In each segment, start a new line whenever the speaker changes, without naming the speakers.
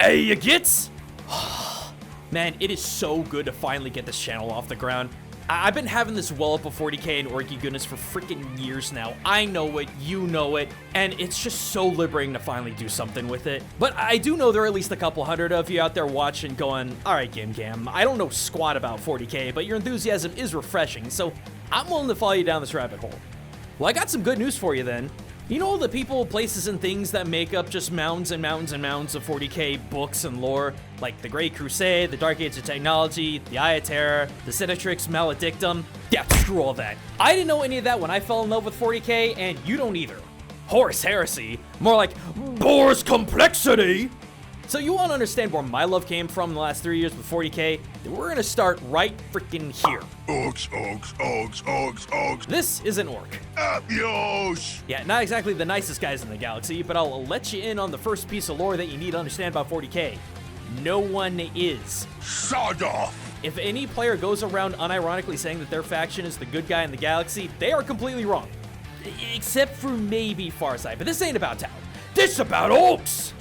Hey, you gits? Man, it is so good to finally get this channel off the ground. I've been having this well up of 40k and Orky goodness for freaking years now. I know it, you know it, and it's just so liberating to finally do something with it. But I do know there are at least a couple hundred of you out there watching going, alright GimGam, I don't know squat about 40k, but your enthusiasm is refreshing, so I'm willing to follow you down this rabbit hole. Well, I got some good news for you then. You know all the people, places, and things that make up just mountains and mountains and mountains of 40k books and lore, like the Great Crusade, the Dark Age of Technology, the Eye of Terror, the Cinetrix Maledictum? Yeah, screw all that. I didn't know any of that when I fell in love with 40k, and you don't either. Horus Heresy, more like Boar's Complexity. So you want to understand where my love came from in the last 3 years with 40k? Then we're gonna start right freaking here.
Orks, orks, orks, orks, orks.
This is an orc.
Abios!
Yeah, not exactly the nicest guys in the galaxy, but I'll let you in on the first piece of lore that you need to understand about 40k. No one is.
Sod off!
If any player goes around unironically saying that their faction is the good guy in the galaxy, they are completely wrong. Except for maybe Farsight, but this ain't about town. This is about orcs!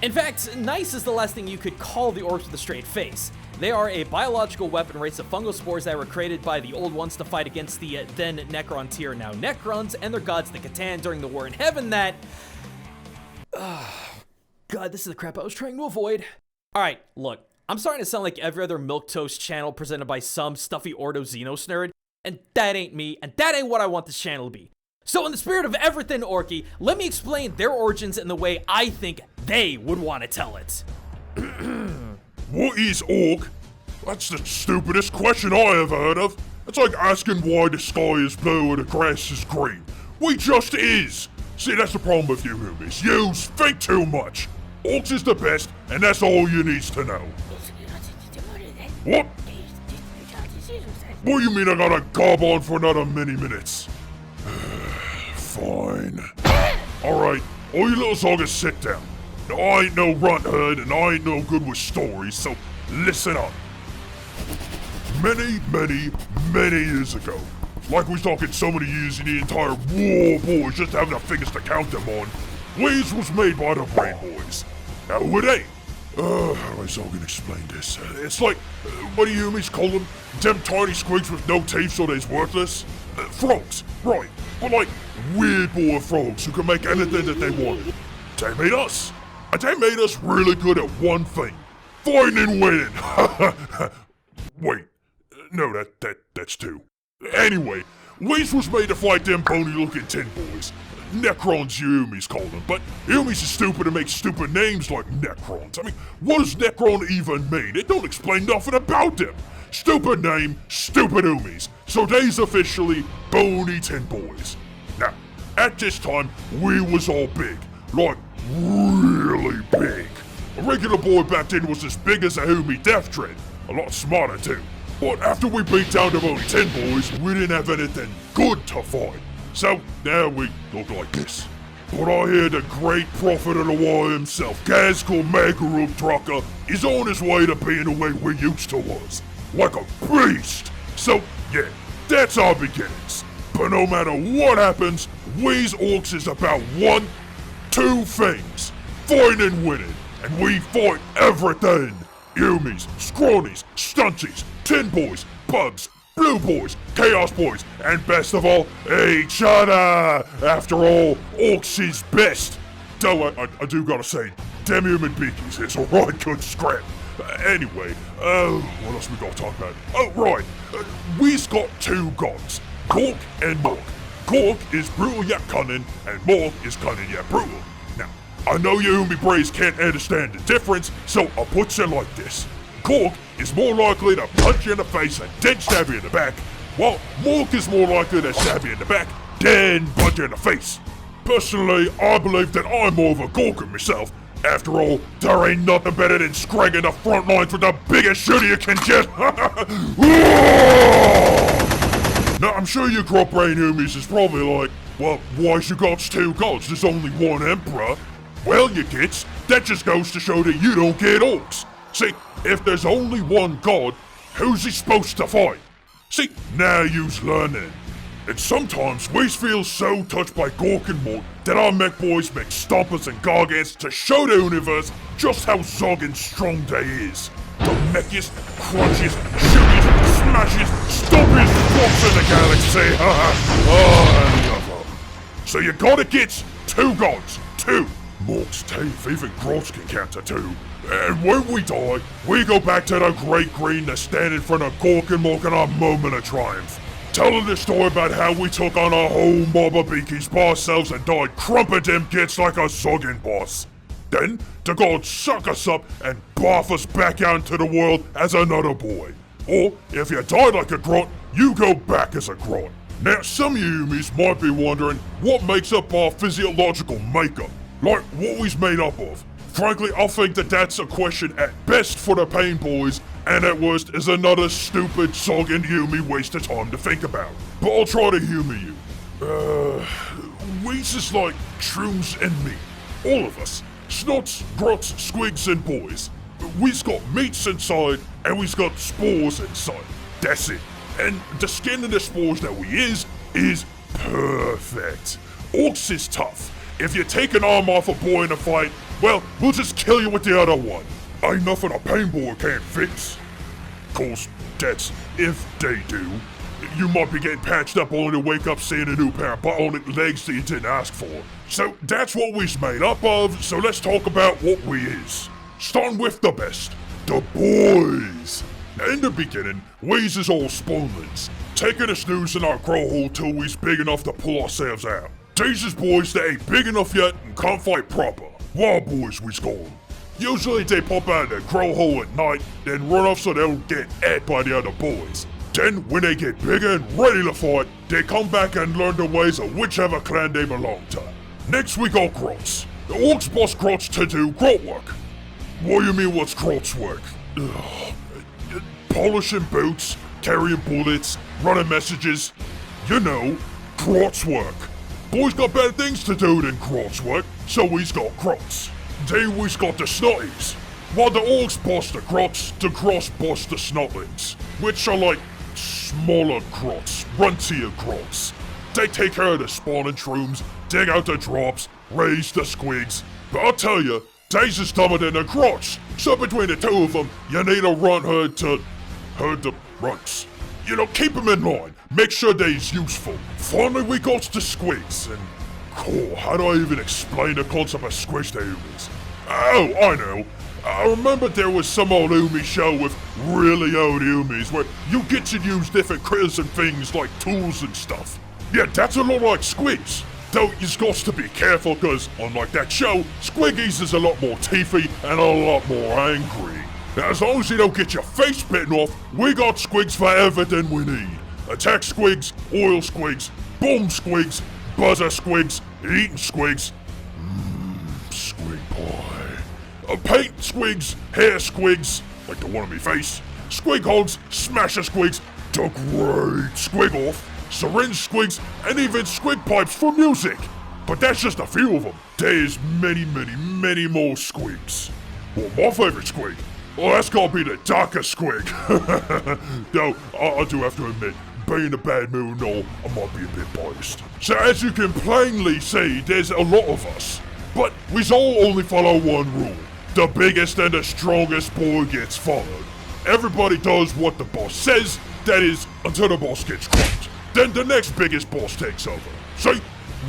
In fact, nice is the last thing you could call the orcs with a straight face. They are a biological weapon race of fungal spores that were created by the old ones to fight against the then Necron tier, now Necrons, and their gods the Catan during the war in heaven that... God, this is the crap I was trying to avoid. Alright, look, I'm starting to sound like every other milquetoast channel presented by some stuffy Ordo Xenos nerd, and that ain't me, and that ain't what I want this channel to be. So in the spirit of everything Orky, let me explain their origins in the way I think they would want to tell it.
What is orc? That's the stupidest question I ever heard of. It's like asking why the sky is blue or the grass is green. We just is. See, that's the problem with you humans. You think too much. Orcs is the best, and that's all you needs to know. What? What do you mean I gotta gob on for another many minutes? Fine. Alright, all you little zoggers sit down. Now, I ain't no runt herd and I ain't no good with stories, so listen up. Many years ago, like we was talking so many years in the entire war, boys, just having the fingers to count them on, WOT was made by the Brain Boys. Now who are they? How is I gonna explain this? It's like, what do you humans call them? Them tiny squigs with no teeth so they's worthless? Frogs, right. But like, weird boy frogs who can make anything that they want. They made us. And they made us really good at one thing. Fighting and winning. Wait, no, that's two. Anyway, WOT was made to fight them pony-looking tin boys. Necrons, you Umis call them, but Umis is stupid and make stupid names like Necrons. I mean, what does Necron even mean? It don't explain nothing about them. Stupid name, stupid Umis. So they's officially bony tin boys. Now, at this time, we was all big. Like, really big. A regular boy back then was as big as a Umi Death Dread. A lot smarter too. But after we beat down the bony tin boys, we didn't have anything good to fight. So, now we look like this. But I hear the great prophet of the war himself, Gazkul Megarubdraka, is on his way to being the way we used to was. Like a beast! So, yeah, that's our beginnings. But no matter what happens, WOT Orks is about two things. Fighting and winning. And we fight everything. Umis, scrawnies, stunties, tin boys, bugs, blue boys, chaos boys, and best of all, each other! After all, orcs is best! Though I do gotta say, them human beakies is a right good scrap. Anyway, what else we gotta talk about? Oh, right, we's got two gods, Gork and Mork. Gork is brutal yet cunning, and Mork is cunning yet brutal. Now, I know you Umi Braves can't understand the difference, so I'll put you like this. Gork is more likely to punch you in the face and then stab you in the back, while Mork is more likely to stab you in the back, then punch you in the face. Personally, I believe that I'm more of a Gorker myself. After all, there ain't nothing better than scragging the front lines with the biggest shooter you can get. Now, I'm sure you crop brain Umis is probably like, well, why's you got two gods? There's only one emperor. Well, you kids, that just goes to show that you don't get orcs. See, if there's only one god, who's he supposed to fight? See, now you's learning. And sometimes we feel so touched by Gork and Mork Then our mech boys make stompers and gargants to show the universe just how zog and strong they is. The mechiest, crunchiest, shootiest, smashiest, stompiest fox in the galaxy. I love 'em. So you gotta get 2 gods. 2. Mork's teeth, even Grots can count to 2. And when we die, we go back to the Great Green to stand in front of Gork and Mork in our moment of triumph. Telling the story about how we took on a whole mob of beakies by ourselves and died crumping them kids like a zogging boss. Then, the gods suck us up and barf us back out into the world as another boy. Or, if you died like a Grot, you go back as a Grot. Now, some of you Yumis might be wondering what makes up our physiological makeup. Like, what we's made up of. Frankly, I think that that's a question at best for the Pain Boys, and at worst is another stupid, sogging Yumi waste of time to think about. But I'll try to humor you. We's is like shrooms and meat. All of us. Snots, grots, squigs, and boys. We's got meats inside, and we's got spores inside. That's it. And the skin of the spores that we is perfect. Orcs is tough. If you take an arm off a boy in a fight, well, we'll just kill you with the other one. Ain't nothing a pain boy can't fix. Course, that's if they do. You might be getting patched up only to wake up seeing a new pair of bionic legs that you didn't ask for. So that's what we's made up of, so let's talk about what we is. Starting with the best, the boys. In the beginning, we's is all spawnlings, taking a snooze in our grow hole till we's big enough to pull ourselves out. These is boys that ain't big enough yet and can't fight proper. Wild boys we's call 'em. Usually they pop out of their grow hole at night, then run off so they don't get ate by the other boys. Then, when they get bigger and ready to fight, they come back and learn the ways of whichever clan they belong to. Next we got Grots. The orcs boss Grots to do Grot work. What do you mean what's Grots work? Polishing boots, carrying bullets, running messages. You know, Grots work. Boys got better things to do than Grots work, so we's got Grots. Then we's got the Snotties. While the orcs boss the Grots boss the Snotlings, which are like smaller Grots, runtier Grots. They take care of the spawning shrooms, dig out the drops, raise the squigs. But I'll tell you, they's is dumber than the Grots, so between the two of them, you need a runt herd to herd the runts. You know, keep them in line, make sure they's useful. Finally we got the squigs, and cool, how do I even explain the concept of squigs to humans? Oh, I know. I remember there was some old Umi show with really old Umis where you get to use different critters and things like tools and stuff. Yeah, that's a lot like squigs. Though you've got to be careful because, unlike that show, Squiggies is a lot more teethy and a lot more angry. Now, as long as you don't get your face bitten off, we got squigs for everything we need. Attack squigs, oil squigs, boom squigs, buzzer squigs, eating squigs. Squig pie. Paint squigs, hair squigs, like the one on my face, squig hogs, smasher squigs, the great squig off, syringe squigs, and even squig pipes for music. But that's just a few of them. There's many, many, many more squigs. Well, my favorite squig, well, that's gotta be the Dakka squig. Though, I do have to admit, being in a bad mood and all, I might be a bit biased. So as you can plainly see, there's a lot of us. But we's all only follow one rule. The biggest and the strongest boy gets followed. Everybody does what the boss says, that is, until the boss gets cropped. Then the next biggest boss takes over. See?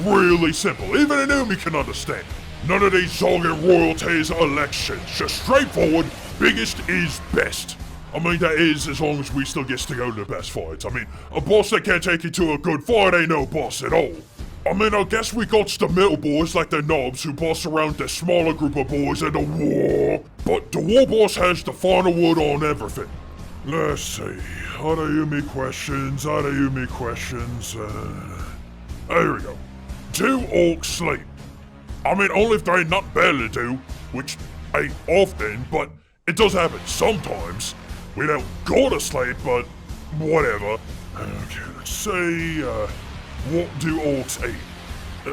Really simple, even an Umi can understand. None of these zogging royalties or elections, just straightforward, biggest is best. I mean, that is as long as we still gets to go to the best fights. I mean, a boss that can't take you to a good fight ain't no boss at all. I mean, I guess we got the middle boys like the knobs who boss around the smaller group of boys in the war. But the war boss has the final word on everything. Let's see. Are you me questions? Here we go. Do orcs sleep? I mean, only if there ain't nothing better to do, which ain't often, but it does happen sometimes. We don't go to sleep, but whatever. Okay, let's see, what do orcs eat?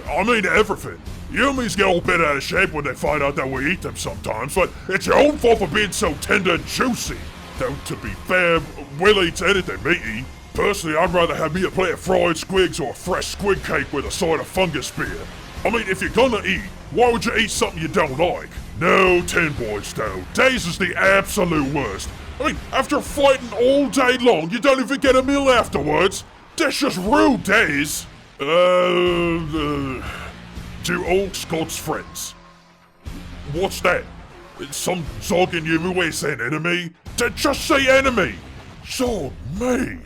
I mean everything. Yumis get all bent out of shape when they find out that we eat them sometimes, but it's your own fault for being so tender and juicy. Though, to be fair, Will eats anything meaty. Personally, I'd rather have me a plate of fried squigs or a fresh squid cake with a side of fungus spear. I mean, if you're gonna eat, why would you eat something you don't like? No, Tin Boys though. Days is the absolute worst. I mean, after fighting all day long, you don't even get a meal afterwards. That's just rude, Days. Do orcs God's friends? What's that? Some zog in you is an enemy? Just say enemy! So, me.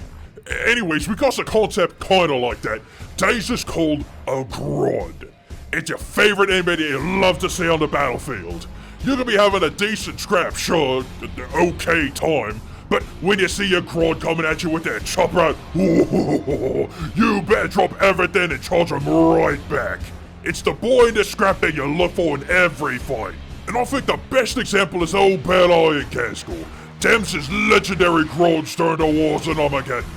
Anyways, we got a concept kinda like that. Days is called a grod. It's your favorite enemy that you love to see on the battlefield. You can be having a decent scrap, sure, okay time, but when you see a grod coming at you with that chopper, you better drop everything and charge him right back. It's the boy in the scrap that you look for in every fight. And I think the best example is old Bad Iron Castle. Them's his legendary grods during the wars in Armageddon.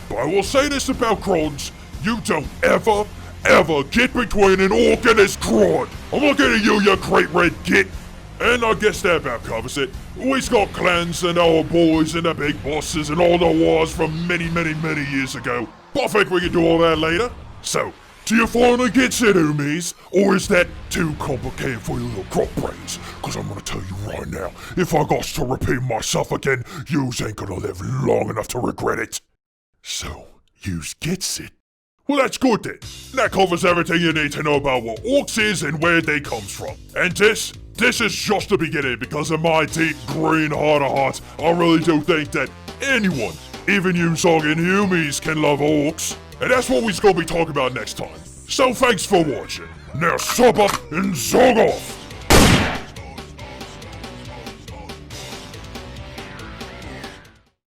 But I will say this about grods, you don't ever get between an orc and his grod. I'm looking at you, you great red git. And I guess that about covers it. We've got clans and our boys and the big bosses and all the wars from many years ago. But I think we can do all that later. So, do you finally get it, Umis? Or is that too complicated for your little crop brains? Cause I'm gonna tell you right now, if I got to repeat myself again, yous ain't gonna live long enough to regret it. So, yous gets it. Well, that's good then. That covers everything you need to know about what orcs is and where they comes from. And this is just the beginning because in my deep green heart of hearts, I really do think that anyone, even you sogging humies, can love orcs. And that's what we're gonna be talking about next time. So thanks for watching. Now sub up and zog off.